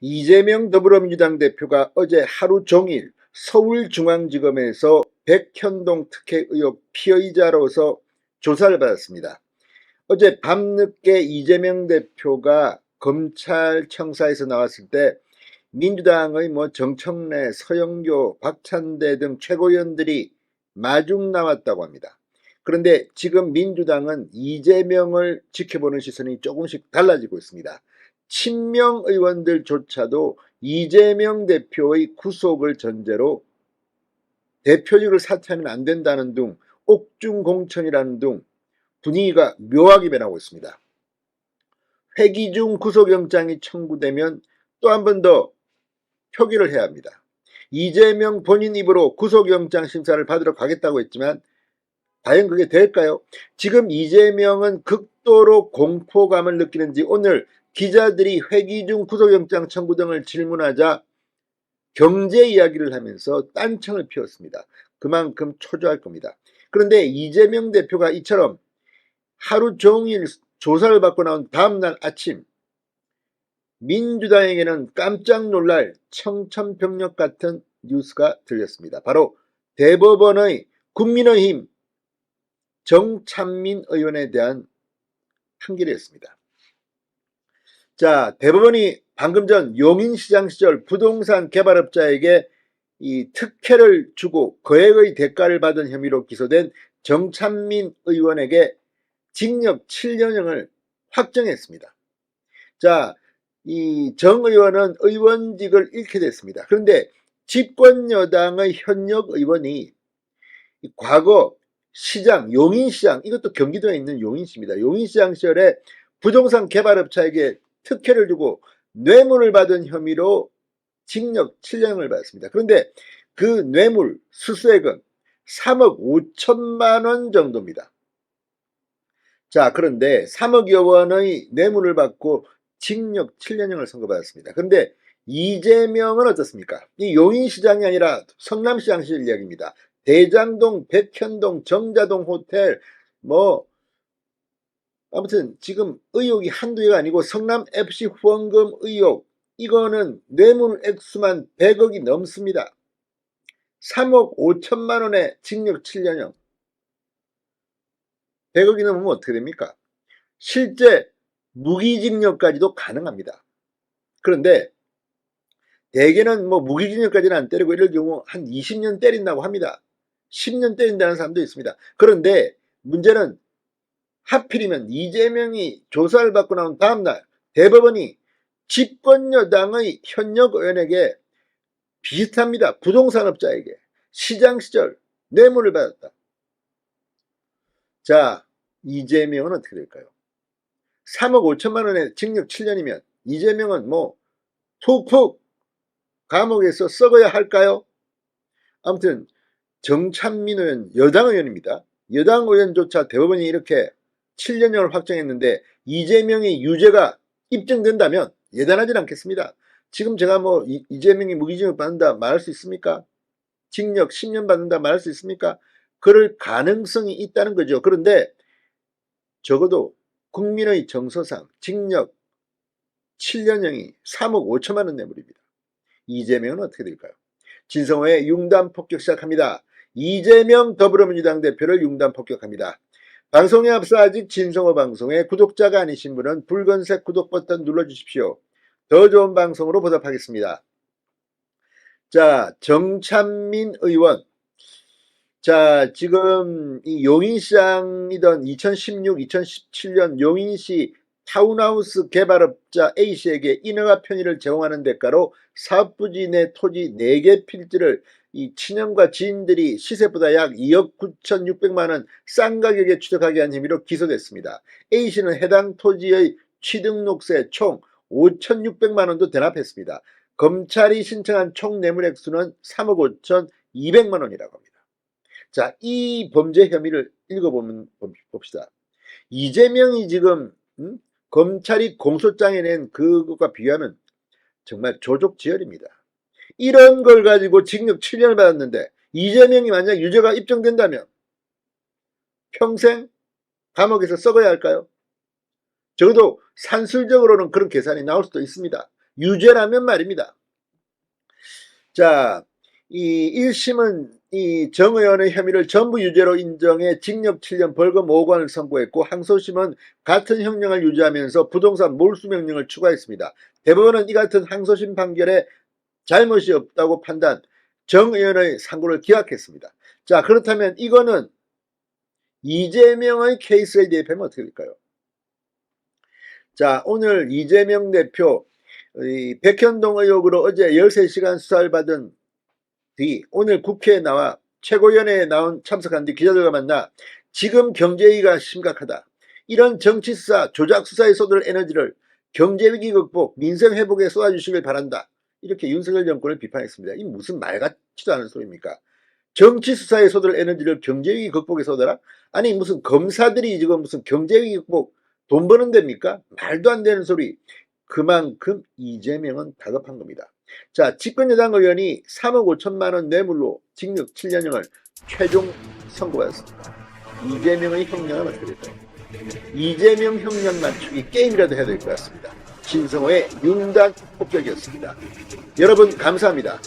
이재명 더불어민주당 대표가 어제 하루 종일 서울중앙지검에서 백현동 특혜 의혹 피의자로서 조사를 받았습니다. 어제 밤늦게 이재명 대표가 검찰청사에서 나왔을 때 민주당의 정청래, 서영교, 박찬대 등 최고위원들이 마중 나왔다고 합니다. 그런데 지금 민주당은 이재명을 지켜보는 시선이 조금씩 달라지고 있습니다. 친명 의원들조차도 이재명 대표의 구속을 전제로 대표직을 사퇴하면 안 된다는 등 옥중공천이라는 등 분위기가 묘하게 변하고 있습니다. 회기 중 구속영장이 청구되면 또 한 번 더 표기를 해야 합니다. 이재명 본인 입으로 구속영장 심사를 받으러 가겠다고 했지만 과연 그게 될까요? 지금 이재명은 극도로 공포감을 느끼는지 오늘 기자들이 회기 중 구속영장 청구 등을 질문하자 경제 이야기를 하면서 딴청을 피웠습니다. 그만큼 초조할 겁니다. 그런데 이재명 대표가 이처럼 하루 종일 조사를 받고 나온 다음날 아침 민주당에게는 깜짝 놀랄 청천벽력 같은 뉴스가 들렸습니다. 바로 대법원의 국민의힘 정찬민 의원에 대한 판결이었습니다. 자, 대법원이 방금 전 용인시장 시절 부동산 개발업자에게 이 특혜를 주고 거액의 대가를 받은 혐의로 기소된 정찬민 의원에게 징역 7년형을 확정했습니다. 자, 이 정 의원은 의원직을 잃게 됐습니다. 그런데 집권여당의 현역 의원이 과거 시장, 용인시장, 이것도 경기도에 있는 용인시입니다. 용인시장 시절에 부동산 개발업자에게 특혜를 주고 뇌물을 받은 혐의로 징역 7년을 받았습니다. 그런데 그 뇌물 수수액은 3억 5천만 원 정도입니다. 자, 그런데 3억여 원의 뇌물을 받고 징역 7년형을 선고받았습니다. 그런데 이재명은 어떻습니까? 이 용인시장이 아니라 성남시장 시절 이야기입니다. 대장동, 백현동, 정자동 호텔 아무튼 지금 의혹이 한두 개가 아니고 성남FC 후원금 의혹, 이거는 뇌물 액수만 100억이 넘습니다. 3억 5천만 원의 징역 7년형. 100억이 넘으면 어떻게 됩니까? 실제 무기징역까지도 가능합니다. 그런데 대개는 무기징역까지는 안 때리고 이럴 경우 한 20년 때린다고 합니다. 10년 때린다는 사람도 있습니다. 그런데 문제는 하필이면 이재명이 조사를 받고 나온 다음날 대법원이 집권여당의 현역 의원에게 비슷합니다. 부동산업자에게 시장 시절 뇌물을 받았다. 자, 이재명은 어떻게 될까요? 3억 5천만 원의 징역 7년이면 이재명은 푹푹 감옥에서 썩어야 할까요? 아무튼 정찬민 의원, 여당 의원입니다. 여당 의원조차 대법원이 이렇게 7년형을 확정했는데 이재명의 유죄가 입증된다면 예단하지 않겠습니다. 지금 제가 이재명이 무기징역 받는다 말할 수 있습니까? 징역 10년 받는다 말할 수 있습니까? 그럴 가능성이 있다는 거죠. 그런데 적어도 국민의 정서상 징역 7년형이 3억 5천만 원 뇌물입니다. 이재명은 어떻게 될까요? 진성호의 융단 폭격 시작합니다. 이재명 더불어민주당 대표를 융단 폭격합니다. 방송에 앞서 아직 진성호 방송의 구독자가 아니신 분은 붉은색 구독 버튼 눌러주십시오. 더 좋은 방송으로 보답하겠습니다. 자, 정찬민 의원. 자, 지금 이 용인시장이던 2016, 2017년 용인시 타운하우스 개발업자 A씨에게 인허가 편의를 제공하는 대가로 사업부지 내 토지 4개 필지를 이 친형과 지인들이 시세보다 약 2억 9,600만원 싼 가격에 취득하게 한 혐의로 기소됐습니다. A씨는 해당 토지의 취등록세 총 5,600만원도 대납했습니다. 검찰이 신청한 총 뇌물 액수는 3억 5,200만원이라고 합니다. 자, 이 범죄 혐의를 읽어보면 봅시다. 이재명이 지금 검찰이 공소장에 낸 그것과 비교하면 정말 조족지혈입니다. 이런 걸 가지고 징역 7년을 받았는데 이재명이 만약 유죄가 입증된다면 평생 감옥에서 썩어야 할까요? 적어도 산술적으로는 그런 계산이 나올 수도 있습니다. 유죄라면 말입니다. 자, 이 1심은 이 정 의원의 혐의를 전부 유죄로 인정해 징역 7년 벌금 5억원을 선고했고, 항소심은 같은 형량을 유지하면서 부동산 몰수 명령을 추가했습니다. 대법원은 이 같은 항소심 판결에 잘못이 없다고 판단, 정 의원의 상고를 기각했습니다. 자, 그렇다면 이거는 이재명의 케이스에 대입하면 어떻게 될까요? 자, 오늘 이재명 대표 백현동 의혹으로 어제 13시간 수사를 받은 뒤 오늘 국회에 나와 최고위원회에 참석한 뒤 기자들과 만나 지금 경제위기가 심각하다. 이런 정치수사, 조작수사에 쏟을 에너지를 경제위기 극복, 민생회복에 쏟아주시길 바란다. 이렇게 윤석열 정권을 비판했습니다. 이 무슨 말 같지도 않은 소리입니까? 정치수사에 쏟을 에너지를 경제위기 극복에 쏟아라? 아니 무슨 검사들이 지금 무슨 경제위기 극복 돈 버는 데입니까? 말도 안 되는 소리. 그만큼 이재명은 다급한 겁니다. 자, 집권여당 의원이 3억 5천만 원 뇌물로 징역 7년형을 최종 선고받았습니다. 이재명의 형량은 어떻게 될까요? 이재명 형량 맞추기 게임이라도 해야 될 것 같습니다. 신성호의 윤단 폭격이었습니다. 여러분 감사합니다.